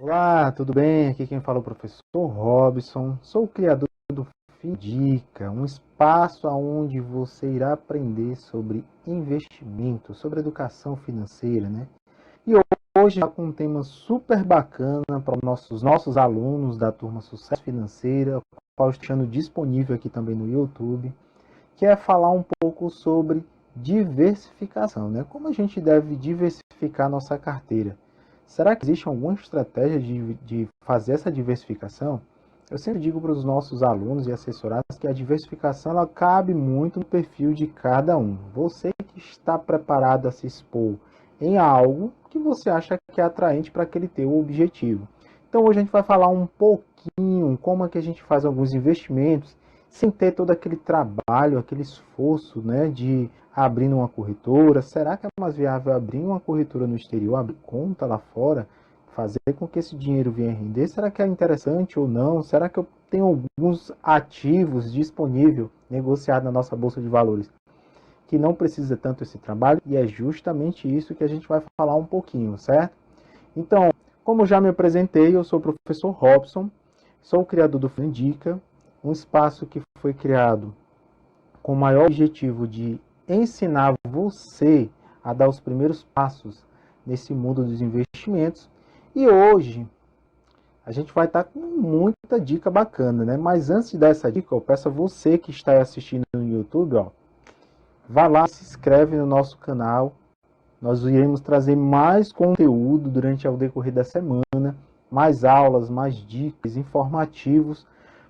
Olá, tudo bem? Aqui quem fala é o professor Robson. Sou o criador do Findica, um espaço onde você irá aprender sobre investimento, sobre educação financeira, né? E hoje está com um tema super bacana para os nossos alunos da turma Sucesso Financeira, qual estou deixando disponível aqui também no YouTube, que é falar um pouco sobre diversificação, né? Como a gente deve diversificar nossa carteira? Será que existe alguma estratégia de fazer essa diversificação? Eu sempre digo para os nossos alunos e assessorados que a diversificação ela cabe muito no perfil de cada um. Você que está preparado a se expor em algo que você acha que é atraente para aquele teu objetivo. Então hoje a gente vai falar um pouquinho como é que a gente faz alguns investimentos sem ter todo aquele trabalho, aquele esforço, né, de abrir uma corretora. Será que é mais viável abrir uma corretora no exterior, abrir conta lá fora, fazer com que esse dinheiro venha render? Será que é interessante ou não? Será que eu tenho alguns ativos disponíveis, negociados na nossa bolsa de valores, que não precisa tanto esse trabalho? E é justamente isso que a gente vai falar um pouquinho, certo? Então, como já me apresentei, eu sou o professor Robson, sou o criador do Findica, um espaço que foi criado com o maior objetivo de ensinar você a dar os primeiros passos nesse mundo dos investimentos. E hoje a gente vai estar com muita dica bacana, né? Mas antes de dar essa dica, eu peço a você que está assistindo no YouTube, ó, vá lá, se inscreve no nosso canal. Nós iremos trazer mais conteúdo durante o decorrer da semana, mais aulas, mais dicas, informativos,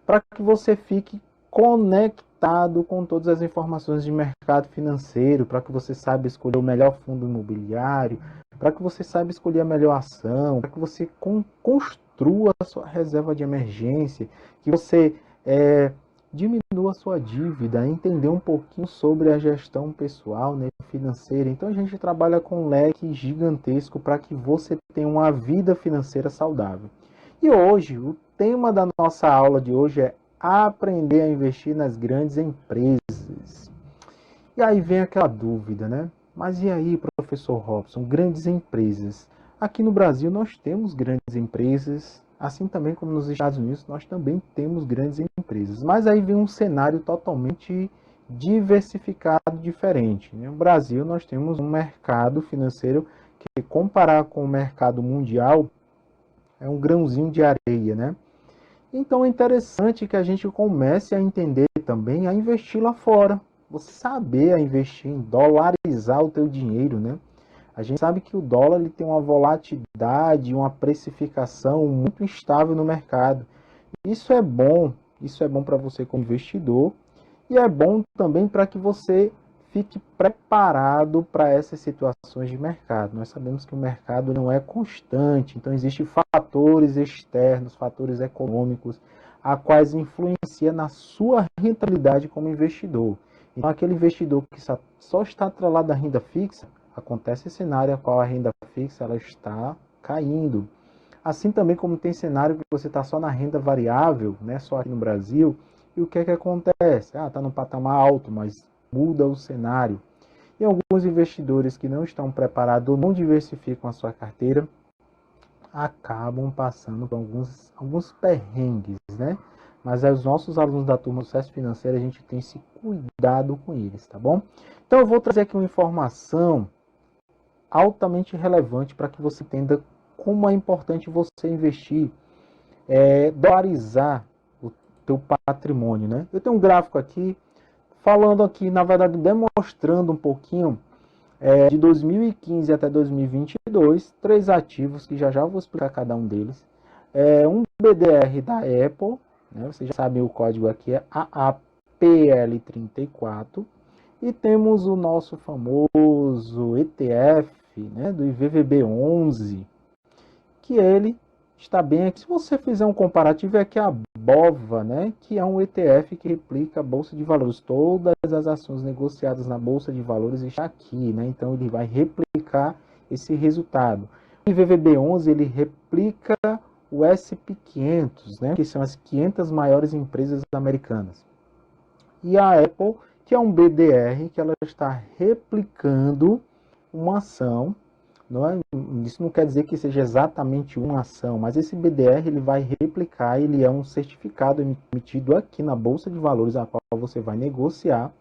para que você fique conectado com todas as informações de mercado financeiro, para que você saiba escolher o melhor fundo imobiliário, para que você saiba escolher a melhor ação, para que você construa a sua reserva de emergência, que você diminua a sua dívida, entender um pouquinho sobre a gestão pessoal, né, financeira. Então a gente trabalha com um leque gigantesco para que você tenha uma vida financeira saudável. E hoje, o tema da nossa aula de hoje é aprender a investir nas grandes empresas. E aí vem aquela dúvida, né? Mas e aí, professor Robson, grandes empresas? Aqui no Brasil nós temos grandes empresas, assim também como nos Estados Unidos nós também temos grandes empresas. Mas aí vem um cenário totalmente diversificado, diferente. No Brasil nós temos um mercado financeiro que, comparar com o mercado mundial, é um grãozinho de areia, né? Então é interessante que a gente comece a entender também a investir lá fora. Você saber a investir em dolarizar o teu dinheiro, né? A gente sabe que o dólar ele tem uma volatilidade, uma precificação muito instável no mercado. Isso é bom para você como investidor e é bom também para que você fique preparado para essas situações de mercado. Nós sabemos que o mercado não é constante, então existem fatores externos, fatores econômicos, a quais influencia na sua rentabilidade como investidor. Então, aquele investidor que só está atrelado à renda fixa, acontece cenário a qual a renda fixa ela está caindo. Assim também como tem cenário que você está só na renda variável, né, só aqui no Brasil, e o que é que acontece? Está no patamar alto, mas muda o cenário. E alguns investidores que não estão preparados ou não diversificam a sua carteira, acabam passando por alguns perrengues, né? Mas os nossos alunos da turma do Sucesso Financeiro, a gente tem esse cuidado com eles, tá bom? Então eu vou trazer aqui uma informação altamente relevante para que você entenda como é importante você investir, dolarizar o teu patrimônio, né? Eu tenho um gráfico aqui, falando aqui, na verdade, demonstrando um pouquinho de 2015 até 2022, três ativos que já já vou explicar cada um deles. Um BDR da Apple, né? Vocês já sabem o código aqui é AAPL34. E temos o nosso famoso ETF, né, do IVVB11, que ele está bem aqui. Se você fizer um comparativo, é aqui a BOVA, né, que é um ETF que replica a Bolsa de Valores. Todas as ações negociadas na Bolsa de Valores estão aqui, né, então ele vai replicar esse resultado. O IVVB11 ele replica o SP500, né, que são as 500 maiores empresas americanas. E a Apple, que é um BDR, que ela está replicando uma ação Isso não quer dizer que seja exatamente uma ação, mas esse BDR ele vai replicar, ele é um certificado emitido aqui na Bolsa de Valores, a qual você vai negociar,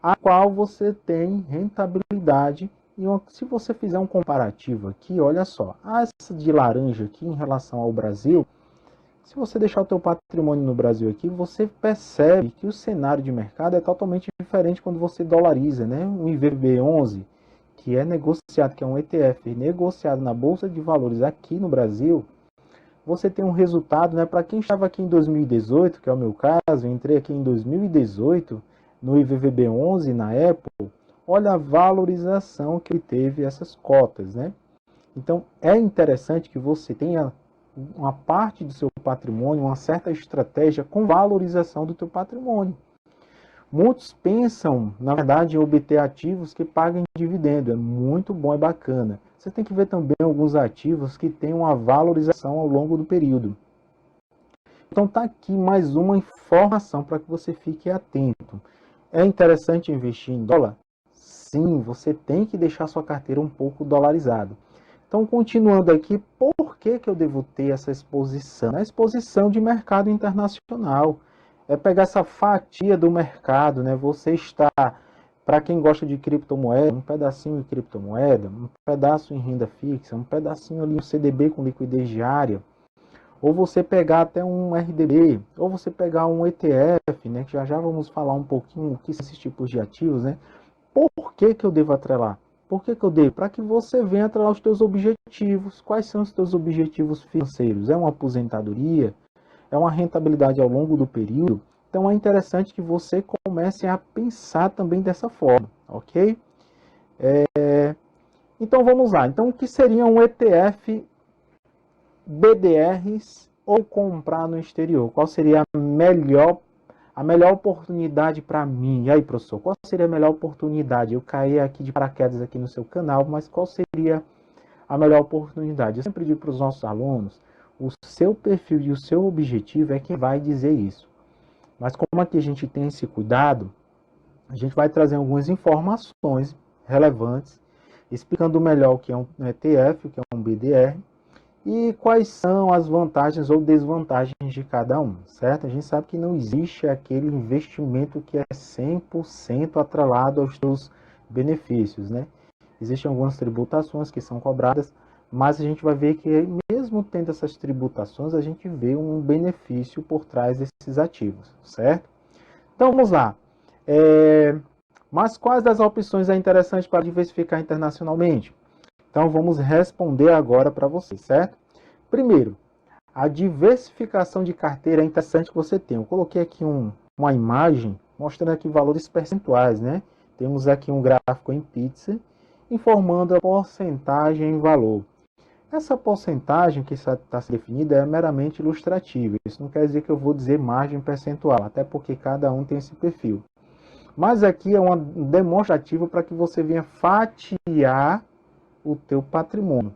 a qual você tem rentabilidade. E se você fizer um comparativo aqui, olha só, essa de laranja aqui em relação ao Brasil, se você deixar o teu patrimônio no Brasil aqui, você percebe que o cenário de mercado é totalmente diferente quando você dolariza, né? O IVB11, que é negociado, que é um ETF negociado na Bolsa de Valores aqui no Brasil, você tem um resultado, né? Para quem estava aqui em 2018, que é o meu caso, eu entrei aqui em 2018 no IVVB11 na Apple, olha a valorização que ele teve essas cotas, né? Então é interessante que você tenha uma parte do seu patrimônio, uma certa estratégia com valorização do teu patrimônio. Muitos pensam, na verdade, em obter ativos que paguem dividendo. É muito bom e bacana. Você tem que ver também alguns ativos que têm uma valorização ao longo do período. Então está aqui mais uma informação para que você fique atento. É interessante investir em dólar? Sim, você tem que deixar sua carteira um pouco dolarizada. Então, continuando aqui, por que eu devo ter essa exposição? A exposição de mercado internacional. É pegar essa fatia do mercado, né? Você está, para quem gosta de criptomoeda, um pedacinho de criptomoeda, um pedaço em renda fixa, um pedacinho ali no CDB com liquidez diária, ou você pegar até um RDB, ou você pegar um ETF, né? Que já vamos falar um pouquinho o que são esses tipos de ativos, né? Por que eu devo atrelar? Por que eu devo? Para que você venha atrelar os teus objetivos. Quais são os teus objetivos financeiros? É uma aposentadoria? É uma rentabilidade ao longo do período? Então é interessante que você comece a pensar também dessa forma, ok? Então vamos lá. Então o que seria um ETF BDRs ou comprar no exterior? Qual seria a melhor oportunidade para mim? E aí, professor, qual seria a melhor oportunidade? Eu caí aqui de paraquedas aqui no seu canal, mas qual seria a melhor oportunidade? Eu sempre digo para os nossos alunos, o seu perfil e o seu objetivo é quem vai dizer isso. Mas como aqui a gente tem esse cuidado, a gente vai trazer algumas informações relevantes, explicando melhor o que é um ETF, o que é um BDR, e quais são as vantagens ou desvantagens de cada um, certo? A gente sabe que não existe aquele investimento que é 100% atrelado aos seus benefícios, né? Existem algumas tributações que são cobradas, mas a gente vai ver que mesmo tendo essas tributações, a gente vê um benefício por trás desses ativos, certo? Então vamos lá. Mas quais das opções é interessante para diversificar internacionalmente? Então vamos responder agora para vocês, certo? Primeiro, a diversificação de carteira é interessante que você tem. Eu coloquei aqui uma imagem mostrando aqui valores percentuais, né? Temos aqui um gráfico em pizza informando a porcentagem em valor. Essa porcentagem que está definida é meramente ilustrativa. Isso não quer dizer que eu vou dizer margem percentual, até porque cada um tem esse perfil. Mas aqui é uma demonstrativa para que você venha fatiar o teu patrimônio,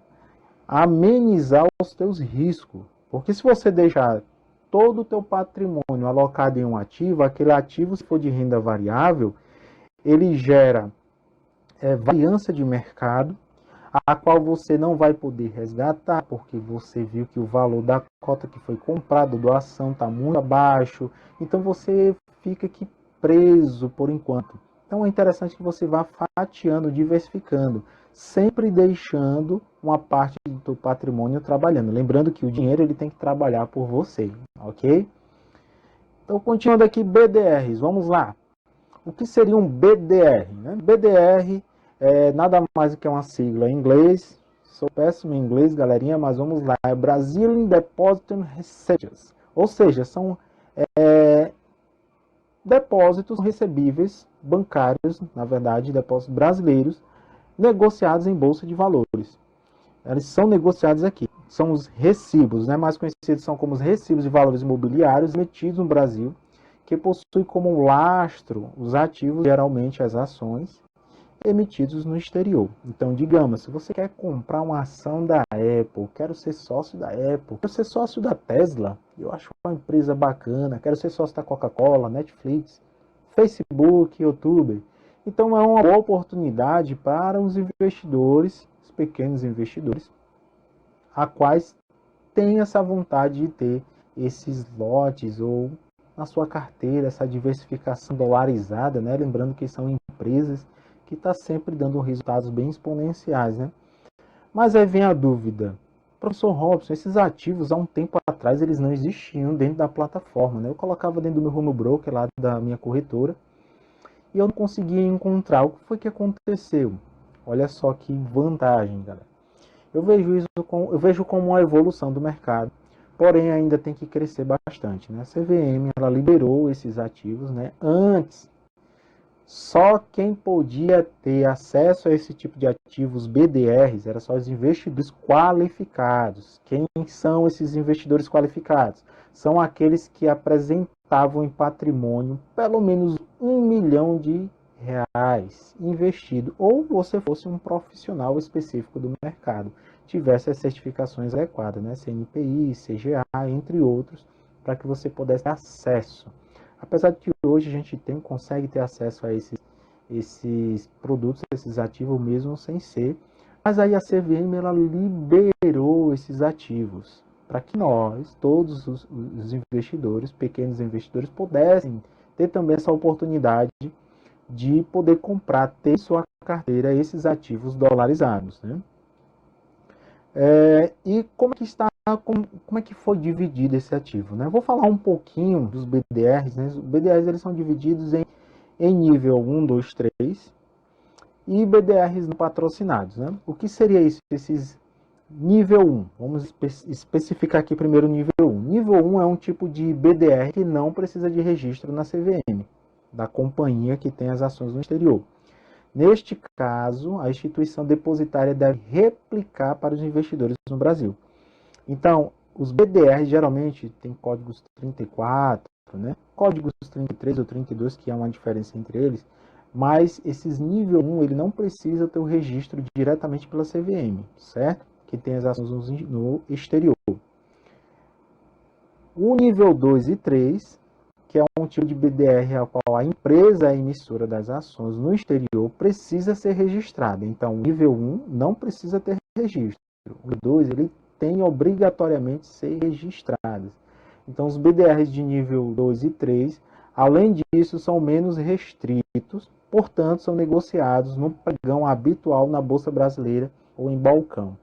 amenizar os teus riscos. Porque se você deixar todo o teu patrimônio alocado em um ativo, aquele ativo, se for de renda variável, ele gera variância de mercado, a qual você não vai poder resgatar, porque você viu que o valor da cota que foi comprada, doação, está muito abaixo. Então você fica aqui preso por enquanto. Então é interessante que você vá fatiando, diversificando, sempre deixando uma parte do teu patrimônio trabalhando. Lembrando que o dinheiro ele tem que trabalhar por você, ok? Então continuando aqui, BDRs, vamos lá. O que seria um BDR? Né? BDR é nada mais do que uma sigla em inglês. Sou péssimo em inglês, galerinha, mas vamos lá. É Brazilian Deposit Receipts. Ou seja, são depósitos recebíveis bancários, na verdade, depósitos brasileiros, negociados em bolsa de valores. Eles são negociados aqui. São os recibos, né? Mais conhecidos são como os recibos de valores imobiliários emitidos no Brasil, que possui como um lastro os ativos, geralmente as ações, emitidos no exterior. Então, digamos, se você quer comprar uma ação da Apple, quero ser sócio da Apple, quero ser sócio da Tesla, eu acho uma empresa bacana, quero ser sócio da Coca-Cola, Netflix, Facebook, YouTube. Então, é uma boa oportunidade para os investidores, pequenos investidores, a quais têm essa vontade de ter esses lotes ou na sua carteira, essa diversificação dolarizada, né? Lembrando que são empresas que estão sempre dando resultados bem exponenciais, né? Mas aí vem a dúvida, professor Robson, esses ativos há um tempo atrás eles não existiam dentro da plataforma, né? Eu colocava dentro do meu home broker lá da minha corretora e eu não conseguia encontrar. O que foi que aconteceu? Olha só que vantagem, galera. Eu vejo como uma evolução do mercado, porém ainda tem que crescer bastante, né? A CVM ela liberou esses ativos, né? Antes só quem podia ter acesso a esse tipo de ativos BDRs era só os investidores qualificados. Quem são esses investidores qualificados? São aqueles que apresentavam em patrimônio pelo menos R$ 1 milhão investido, ou você fosse um profissional específico do mercado, tivesse as certificações adequadas, né? CNPI, CGA, entre outros, para que você pudesse ter acesso. Apesar de que hoje a gente consegue ter acesso a esses produtos, esses ativos mesmo sem ser, mas aí a CVM ela liberou esses ativos para que nós, todos os investidores, pequenos investidores, pudessem ter também essa oportunidade de poder comprar, ter em sua carteira esses ativos dolarizados, né? E como é que foi dividido esse ativo, né? Vou falar um pouquinho dos BDRs, né? Os BDRs eles são divididos em nível 1, 2, 3 e BDRs não patrocinados, né? O que seria isso? Esses nível 1. Vamos especificar aqui primeiro o nível 1. Nível 1 é um tipo de BDR que não precisa de registro na CVM, da companhia que tem as ações no exterior. Neste caso, a instituição depositária deve replicar para os investidores no Brasil. Então, os BDRs geralmente têm códigos 34, né? Códigos 33 ou 32, que é uma diferença entre eles, mas esses nível 1, ele não precisa ter o registro diretamente pela CVM, certo? Que tem as ações no exterior. O nível 2 e 3, que é um tipo de BDR ao qual a empresa emissora das ações no exterior precisa ser registrada. Então, o nível 1 não precisa ter registro. O nível 2, ele tem obrigatoriamente ser registrados. Então, os BDRs de nível 2 e 3, além disso, são menos restritos, portanto, são negociados no pregão habitual na Bolsa Brasileira ou em balcão.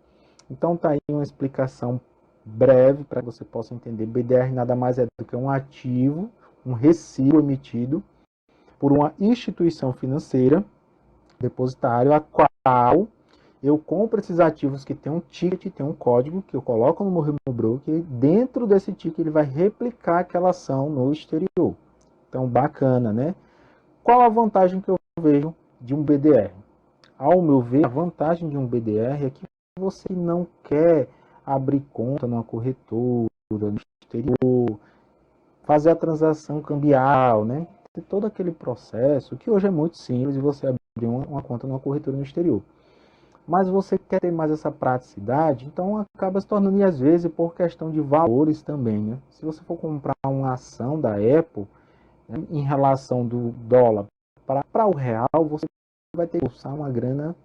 Então, está aí uma explicação breve para que você possa entender. BDR nada mais é do que um ativo, um recibo emitido por uma instituição financeira depositária, a qual eu compro esses ativos que tem um ticket, tem um código, que eu coloco no meu home broker, e dentro desse ticket ele vai replicar aquela ação no exterior. Então, bacana, né? Qual a vantagem que eu vejo de um BDR? Ao meu ver, a vantagem de um BDR é que você não quer abrir conta numa corretora, no exterior, fazer a transação cambial, né? Todo aquele processo, que hoje é muito simples, de você abrir uma conta numa corretora no exterior. Mas você quer ter mais essa praticidade, então acaba se tornando, e às vezes, por questão de valores também, né? Se você for comprar uma ação da Apple, né, em relação do dólar para o real, você vai ter que usar uma grana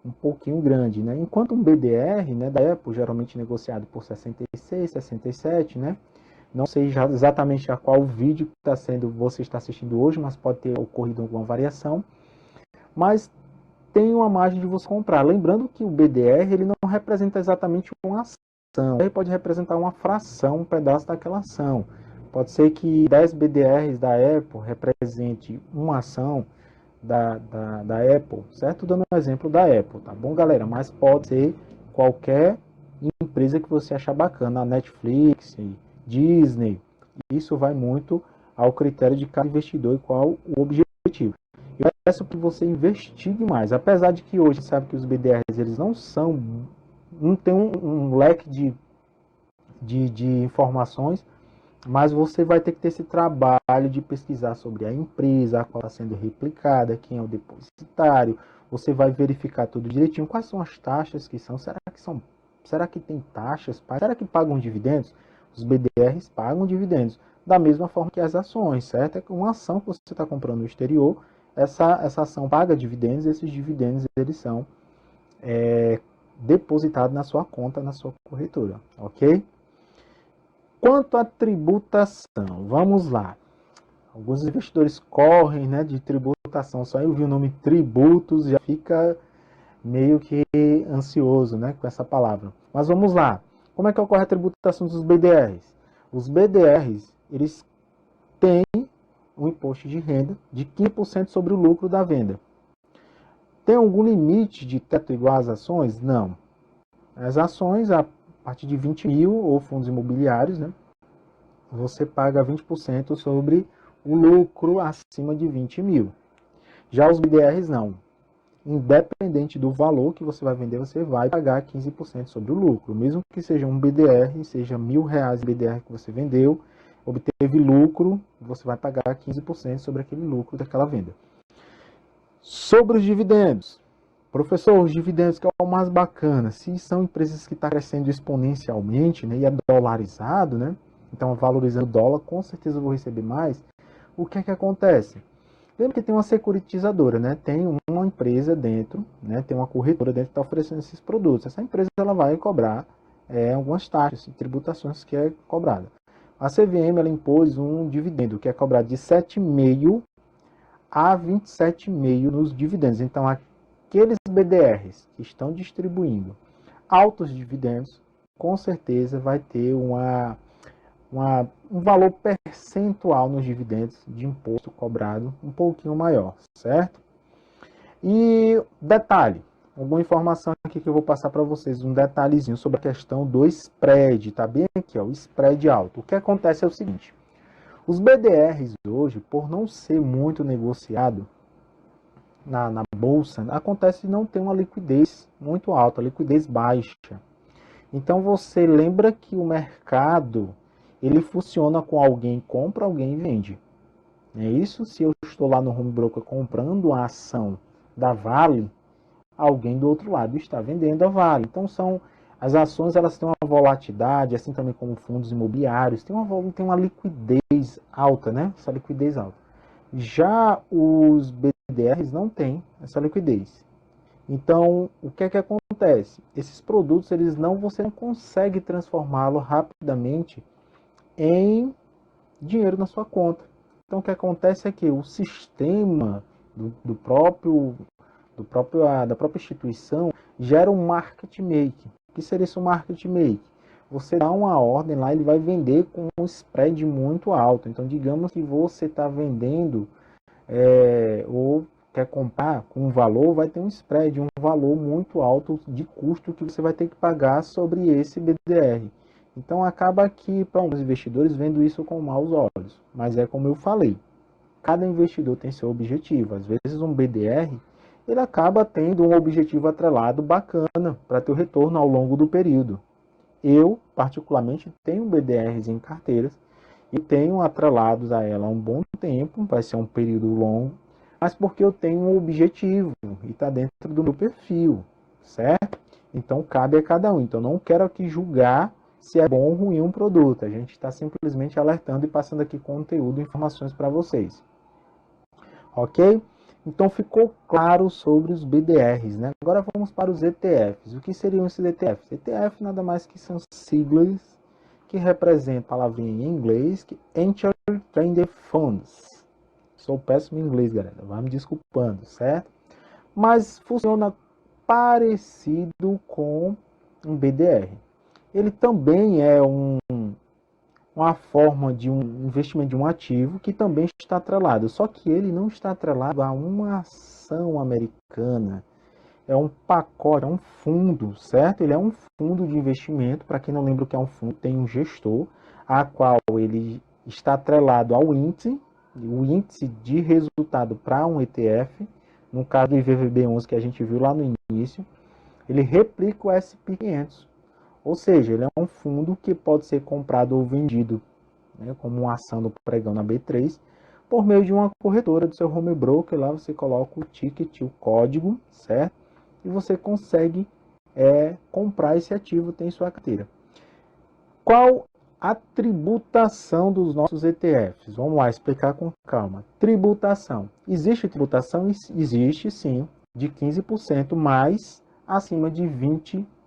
um pouquinho grande, né? Enquanto um BDR, né, da Apple, geralmente negociado por 66, 67, né? Não sei exatamente a qual vídeo que você está assistindo hoje, mas pode ter ocorrido alguma variação. Mas tem uma margem de você comprar. Lembrando que o BDR ele não representa exatamente uma ação. Ele pode representar uma fração, um pedaço daquela ação. Pode ser que 10 BDRs da Apple represente uma ação da Apple, certo? Dando um exemplo da Apple, tá bom, galera? Mas pode ser qualquer empresa que você achar bacana, a Netflix, Disney. Isso vai muito ao critério de cada investidor e qual o objetivo. Eu peço que você investigue mais, apesar de que hoje sabe que os BDRs eles não tem um leque de informações, mas você vai ter que ter esse trabalho de pesquisar sobre a empresa, a qual está sendo replicada, quem é o depositário. Você vai verificar tudo direitinho. Quais são as taxas que são? Será que tem taxas? Será que pagam dividendos? Os BDRs pagam dividendos. Da mesma forma que as ações, certo? É uma ação que você está comprando no exterior, essa ação paga dividendos, e esses dividendos eles são depositado na sua conta, na sua corretora, ok? Quanto à tributação, vamos lá. Alguns investidores correm, né, de tributação, só eu vi o nome tributos, já fica meio que ansioso, né, com essa palavra. Mas vamos lá. Como é que ocorre a tributação dos BDRs? Os BDRs, eles têm um imposto de renda de 15% sobre o lucro da venda. Tem algum limite de teto igual às ações? Não. As ações, a partir de 20 mil, ou fundos imobiliários, né, você paga 20% sobre o lucro acima de 20 mil. Já os BDRs não. Independente do valor que você vai vender, você vai pagar 15% sobre o lucro. Mesmo que seja um BDR, seja R$1.000 BDR que você vendeu, obteve lucro, você vai pagar 15% sobre aquele lucro daquela venda. Sobre os dividendos. Professor, os dividendos que é o mais bacana, se são empresas que estão crescendo exponencialmente, né, e é dolarizado, né, então valorizando o dólar, com certeza eu vou receber mais. O que é que acontece? Lembra que tem uma securitizadora, né? Tem uma empresa dentro, né? Tem uma corretora dentro que está oferecendo esses produtos. Essa empresa ela vai cobrar algumas taxas e tributações que é cobrada. A CVM ela impôs um dividendo que é cobrado de 7,5% a 27,5% nos dividendos. Então, aqueles BDRs que estão distribuindo altos dividendos, com certeza vai ter um valor percentual nos dividendos de imposto cobrado um pouquinho maior, certo? E detalhe, alguma informação aqui que eu vou passar para vocês, um detalhezinho sobre a questão do spread, tá bem aqui, ó, o spread alto. O que acontece é o seguinte, os BDRs hoje, por não ser muito negociado na bolsa, acontece não ter uma liquidez muito alta, liquidez baixa. Então você lembra que o mercado ele funciona com alguém compra, alguém vende. É isso? Se eu estou lá no home broker comprando a ação da Vale, alguém do outro lado está vendendo a Vale. Então as ações elas têm uma volatilidade, assim também como fundos imobiliários, tem uma liquidez alta, né? Essa liquidez alta. Já os BDRs não têm essa liquidez. Então, o que é que acontece? Esses produtos, você não consegue transformá-lo rapidamente em dinheiro na sua conta. Então, o que acontece é que o sistema da própria instituição gera um market make. O que seria isso, um market make? Você dá uma ordem lá, ele vai vender com um spread muito alto. Então, digamos que você está vendendo ou quer comprar com um valor, vai ter um spread, um valor muito alto de custo que você vai ter que pagar sobre esse BDR. Então acaba que para alguns investidores vendo isso com maus olhos. Mas é como eu falei, cada investidor tem seu objetivo. Às vezes um BDR ele acaba tendo um objetivo atrelado bacana para ter o retorno ao longo do período. Eu, particularmente, tenho BDRs em carteiras e tenho atrelados a ela há um bom tempo, vai ser um período longo, mas porque eu tenho um objetivo e está dentro do meu perfil, certo? Então cabe a cada um. Então não quero aqui julgar se é bom ou ruim um produto. A gente está simplesmente alertando e passando aqui conteúdo e informações para vocês. Ok? Então ficou claro sobre os BDRs, né? Agora vamos para os ETFs. O que seriam esses ETFs? ETF nada mais que são siglas que representam a palavrinha em inglês, que Entry Traded Funds. Sou péssimo em inglês, galera. Vai me desculpando, certo? Mas funciona parecido com um BDR. Ele também é uma forma de um investimento de um ativo que também está atrelado. Só que ele não está atrelado a uma ação americana. É um pacote, é um fundo, certo? Ele é um fundo de investimento. Para quem não lembra o que é um fundo, tem um gestor, a qual ele está atrelado ao índice, o índice de resultado para um ETF. No caso do IVVB11 que a gente viu lá no início, ele replica o SP500. Ou seja, ele é um fundo que pode ser comprado ou vendido, né, como uma ação do pregão na B3, por meio de uma corretora do seu home broker. Lá você coloca o ticket, o código, certo? E você consegue comprar esse ativo, tem em sua carteira. Qual a tributação dos nossos ETFs? Vamos lá, explicar com calma. Tributação. Existe tributação? Existe sim, de 15%, mas acima de R$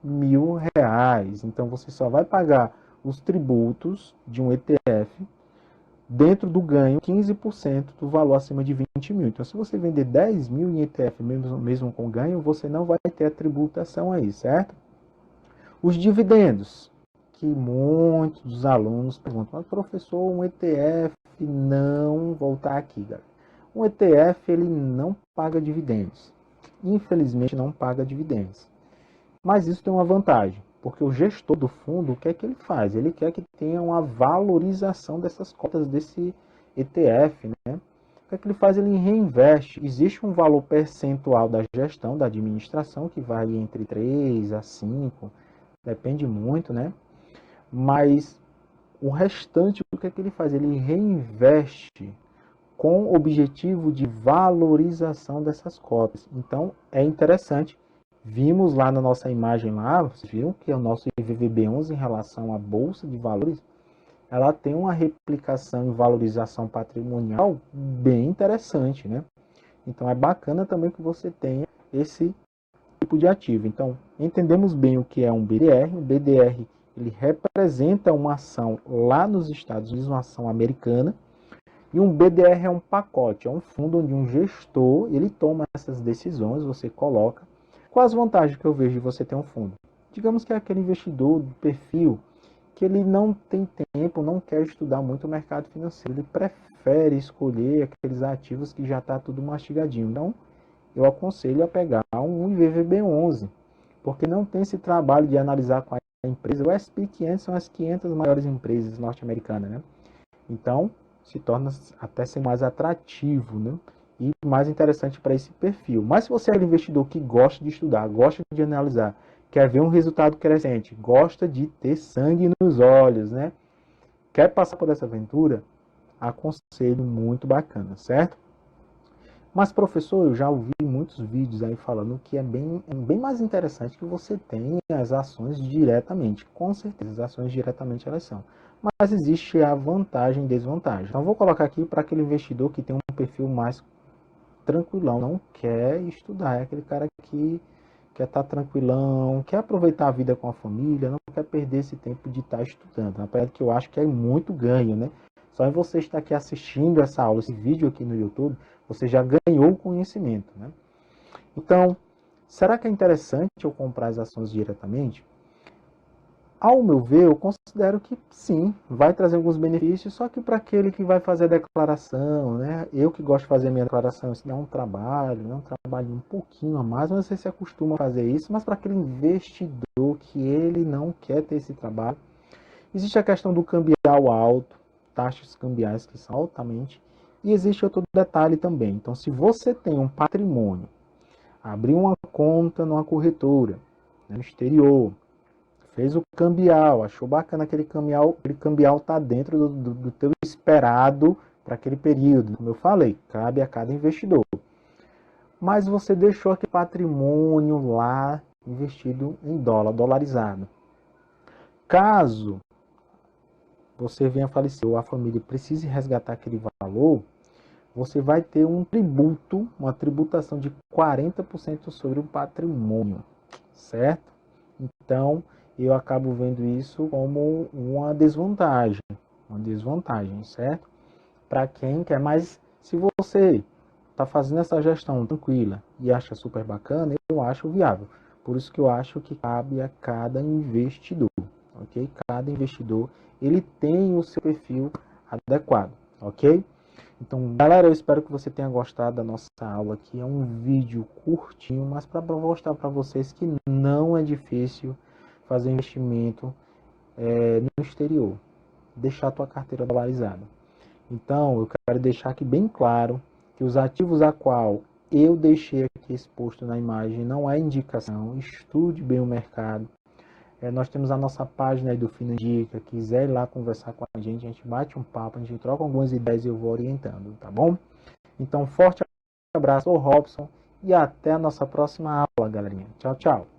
20.000. Então você só vai pagar os tributos de um ETF dentro do ganho 15% do valor acima de 20 mil. Então se você vender 10 mil em ETF mesmo com ganho, você não vai ter a tributação aí, certo? Os dividendos, que muitos dos alunos perguntam, mas professor, um ETF não, voltar aqui, galera. Um ETF ele não paga dividendos. Infelizmente não paga dividendos. Mas isso tem uma vantagem, porque o gestor do fundo, o que é que ele faz? Ele quer que tenha uma valorização dessas cotas desse ETF, né? O que é que ele faz? Ele reinveste. Existe um valor percentual da gestão, da administração, que vai entre 3 a 5, depende muito, né? Mas o restante, o que é que ele faz? Ele reinveste com o objetivo de valorização dessas cotas. Então, é interessante. Vimos lá na nossa imagem lá, vocês viram que o nosso IVVB11 em relação à Bolsa de Valores, ela tem uma replicação e valorização patrimonial bem interessante, né? Então, é bacana também que você tenha esse tipo de ativo. Então, entendemos bem o que é um BDR. O BDR, ele representa uma ação lá nos Estados Unidos, uma ação americana. E um BDR é um pacote, é um fundo onde um gestor, ele toma essas decisões, você coloca. Quais as vantagens que eu vejo de você ter um fundo? Digamos que é aquele investidor do perfil que ele não tem tempo, não quer estudar muito o mercado financeiro, ele prefere escolher aqueles ativos que já está tudo mastigadinho. Então, eu aconselho a pegar um IVVB11, porque não tem esse trabalho de analisar com a empresa. O S&P 500 são as 500 maiores empresas norte-americanas, né? Então, se torna até ser mais atrativo, né? E mais interessante para esse perfil. Mas se você é um investidor que gosta de estudar, gosta de analisar, quer ver um resultado crescente, gosta de ter sangue nos olhos, né? Quer passar por essa aventura? Aconselho, muito bacana, certo? Mas, professor, eu já ouvi muitos vídeos aí falando que é bem mais interessante que você tenha as ações diretamente. Com certeza, as ações diretamente elas são. Mas existe a vantagem e desvantagem. Então, vou colocar aqui para aquele investidor que tem um perfil mais tranquilão, não quer estudar. É aquele cara que quer estar tranquilão, quer aproveitar a vida com a família, não quer perder esse tempo de estar estudando. Apesar que eu acho que é muito ganho, né? Só em você estar aqui assistindo essa aula, esse vídeo aqui no YouTube, você já ganhou o conhecimento, né? Então, será que é interessante eu comprar as ações diretamente? Ao meu ver, eu considero que sim, vai trazer alguns benefícios, só que para aquele que vai fazer a declaração, né? Eu que gosto de fazer a minha declaração, isso dá um trabalho, né? Um trabalho um pouquinho a mais, mas você se acostuma a fazer isso, mas para aquele investidor que ele não quer ter esse trabalho, existe a questão do cambial alto, taxas cambiais que são altamente, e existe outro detalhe também. Então, se você tem um patrimônio, abrir uma conta numa corretora, né, no exterior, fez o cambial, achou bacana aquele cambial tá dentro do teu esperado para aquele período. Como eu falei, cabe a cada investidor. Mas você deixou aquele patrimônio lá investido em dólar, dolarizado. Caso você venha a falecer ou a família precise resgatar aquele valor, você vai ter um tributo, uma tributação de 40% sobre o patrimônio, certo? Então, eu acabo vendo isso como uma desvantagem, certo? Para quem quer, mas se você está fazendo essa gestão tranquila e acha super bacana, eu acho viável. Por isso que eu acho que cabe a cada investidor, ok? Cada investidor, ele tem o seu perfil adequado, ok? Então, galera, eu espero que você tenha gostado da nossa aula aqui. É um vídeo curtinho, mas para mostrar para vocês que não é difícil fazer investimento no exterior. Deixar a tua carteira dolarizada. Então, eu quero deixar aqui bem claro que os ativos a qual eu deixei aqui exposto na imagem não é indicação. Estude bem o mercado. Nós temos a nossa página aí do Finandica. Quiser ir lá conversar com a gente bate um papo, a gente troca algumas ideias e eu vou orientando, tá bom? Então, forte abraço, sou o Robson e até a nossa próxima aula, galerinha. Tchau, tchau.